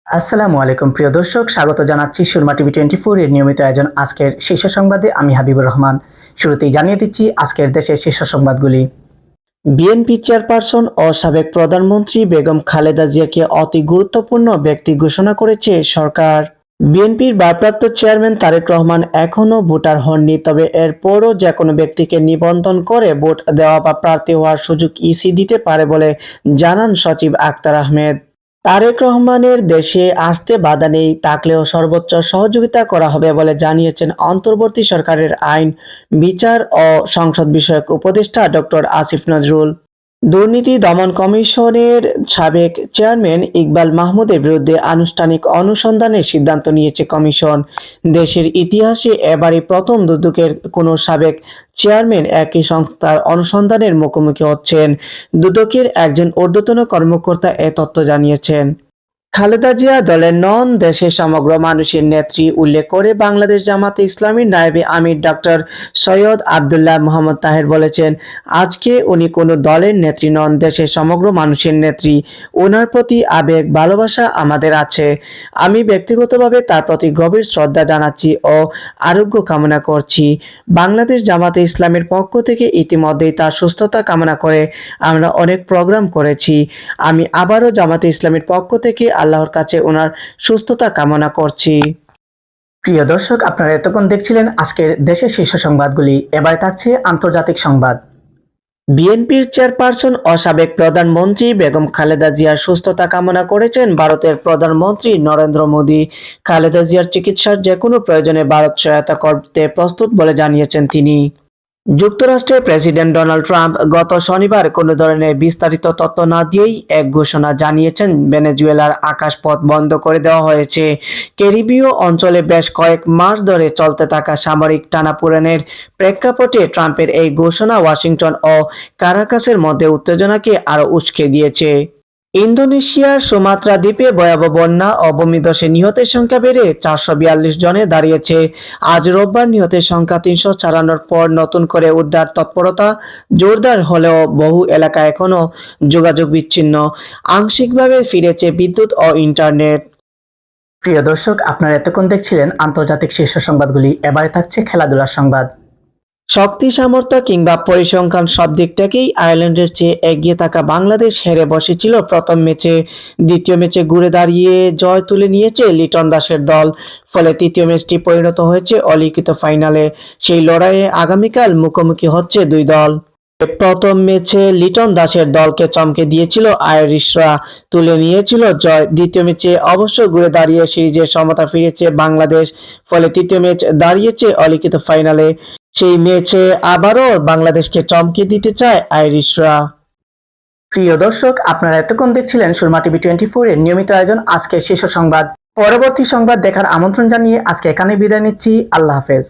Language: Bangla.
আসসালামু আলাইকুম প্রিয় দর্শক, স্বাগত জানাচ্ছি সুরমা টিভি 24 এর নিয়মিত আয়োজন আজকের শীর্ষ সংবাদে। আমি হাবিবুর রহমান। শুরুতেই জানিয়ে দিচ্ছি আজকের দেশের শীর্ষ সংবাদগুলি। বিএনপি চেয়ারপারসন ও সাবেক প্রধানমন্ত্রী বেগম খালেদা জিয়াকে অতি গুরুত্বপূর্ণ ব্যক্তি ঘোষণা করেছে সরকার। বিএনপির ভারপ্রাপ্ত চেয়ারম্যান তারেক রহমান এখনও ভোটার হননি, তবে এরপরও যে কোনো ব্যক্তিকে নিবন্ধন করে ভোট দেওয়া বা প্রার্থী হওয়ার সুযোগ ইসি দিতে পারে বলে জানান সচিব আক্তার আহমেদ। তারেক রহমানের দেশে আসতে বাধা নেই, থাকলেও সর্বোচ্চ সহযোগিতা করা হবে বলে জানিয়েছেন অন্তর্বর্তী সরকারের আইন, বিচার ও সংসদ বিষয়ক উপদেষ্টা ডক্টর আসিফ নজরুল। দুর্নীতি দমন কমিশনের সাবেক চেয়ারম্যান ইকবাল মাহমুদের বিরুদ্ধে আনুষ্ঠানিক অনুসন্ধানের সিদ্ধান্ত নিয়েছে কমিশন। দেশের ইতিহাসে এবারই প্রথম দুদকের কোনো সাবেক চেয়ারম্যান একই সংস্থার অনুসন্ধানের মুখোমুখি হচ্ছেন। দুদকের একজন ঊর্ধ্বতন কর্মকর্তা এ তথ্য জানিয়েছেন। খালেদা জিয়া দলের নন, দেশের সমগ্র মানুষের নেত্রী উল্লেখ করে বাংলাদেশ জামাতে ইসলামীর নায়েবে আমির ডক্টর সৈয়দ আবদুল্লাহ মোহাম্মদ তাহের বলেছেন, আজকে উনি কোনো দলের নেত্রী নন, দেশের সমগ্র মানুষের নেত্রী। ওনার প্রতি আবেগ ভালোবাসা আমাদের আছে। আমি ব্যক্তিগতভাবে তার প্রতি গভীর শ্রদ্ধা জানাচ্ছি ও আরোগ্য কামনা করছি। বাংলাদেশ জামাতে ইসলামের পক্ষ থেকে ইতিমধ্যেই তার সুস্থতা কামনা করে আমরা অনেক প্রোগ্রাম করেছি। আমি আবারও জামাতে ইসলামের পক্ষ থেকে আল্লাহর কাছে ওনার সুস্থতা কামনা করছি। প্রিয় দর্শক, আপনারা এতক্ষণ দেখছিলেন আজকের দেশের শীর্ষ সংবাদগুলি। এবার থাকছে আন্তর্জাতিক সংবাদ। বিএনপির চেয়ারপারসন ও সাবেক প্রধানমন্ত্রী বেগম খালেদা জিয়ার সুস্থতা কামনা করেছেন ভারতের প্রধানমন্ত্রী নরেন্দ্র মোদী। খালেদা জিয়ার চিকিৎসার যে কোনো প্রয়োজনে ভারত সহায়তা করতে প্রস্তুত বলে জানিয়েছেন তিনি। যুক্তরাষ্ট্রের প্রেসিডেন্ট ডোনাল্ড ট্রাম্প গত শনিবার কোনো ধরনের বিস্তারিত তথ্য না দিয়েই এক ঘোষণা জানিয়েছেন, ভেনেজুয়েলার আকাশপথ বন্ধ করে দেওয়া হয়েছে। ক্যারিবীয় অঞ্চলে বেশ কয়েক মাস ধরে চলতে থাকা সামরিক টানাপোড়েনের প্রেক্ষাপটে ট্রাম্পের এই ঘোষণা ওয়াশিংটন ও কারাকাসের মধ্যে উত্তেজনাকে আরও উস্কে দিয়েছে। ইন্দোনেশিয়ার সুমাত্রা দ্বীপে ভয়াবহ বন্যা ও ভূমিধসে নিহতের সংখ্যা বেড়ে 442 জনে দাঁড়িয়েছে। আজ রোববার নিহতের সংখ্যা 394 পর নতুন করে উদ্ধার তৎপরতা জোরদার হলেও বহু এলাকা এখনও যোগাযোগ বিচ্ছিন্ন। আংশিকভাবে ফিরেছে বিদ্যুৎ ও ইন্টারনেট। প্রিয় দর্শক, আপনারা এতক্ষণ দেখছিলেন আন্তর্জাতিক শীর্ষ সংবাদগুলি। এবারে থাকছে খেলাধুলার সংবাদ। শক্তি, সামর্থ্য কিংবা পরিসংখ্যান সব দিক থেকেই আয়ারল্যান্ডের চেয়ে এগিয়ে থাকা বাংলাদেশ হেরে বসেছিল প্রথম ম্যাচে। দ্বিতীয় ম্যাচে ঘুরে দাঁড়িয়ে জয় তুলে নিয়েছে লিটন দাসের দল। ফলে তৃতীয় ম্যাচটি পরিণত হয়েছে অলিখিত ফাইনালে। সেই লড়াইয়ে আগামীকাল মুখোমুখি হচ্ছে দুই দল। প্রথম ম্যাচে লিটন দাসের দলকে চমকে দিয়েছিল আইরিশরা, তুলে নিয়েছিল জয়। দ্বিতীয় ম্যাচে অবশ্য ঘুরে দাঁড়িয়ে সিরিজের সমতা ফিরেছে বাংলাদেশ। ফলে তৃতীয় ম্যাচ দাঁড়িয়েছে অলিখিত ফাইনালে। সেই ম্যাচে আবারও বাংলাদেশকে চমকে দিতে চায় আইরিশরা। প্রিয় দর্শক, আপনারা এতক্ষণ দেখছিলেন সুরমা টিভি 24 এর নিয়মিত আয়োজন আজকের শীর্ষ সংবাদ। পরবর্তী সংবাদ দেখার আমন্ত্রণ জানিয়ে আজকে এখানে বিদায় নিচ্ছি। আল্লাহ হাফেজ।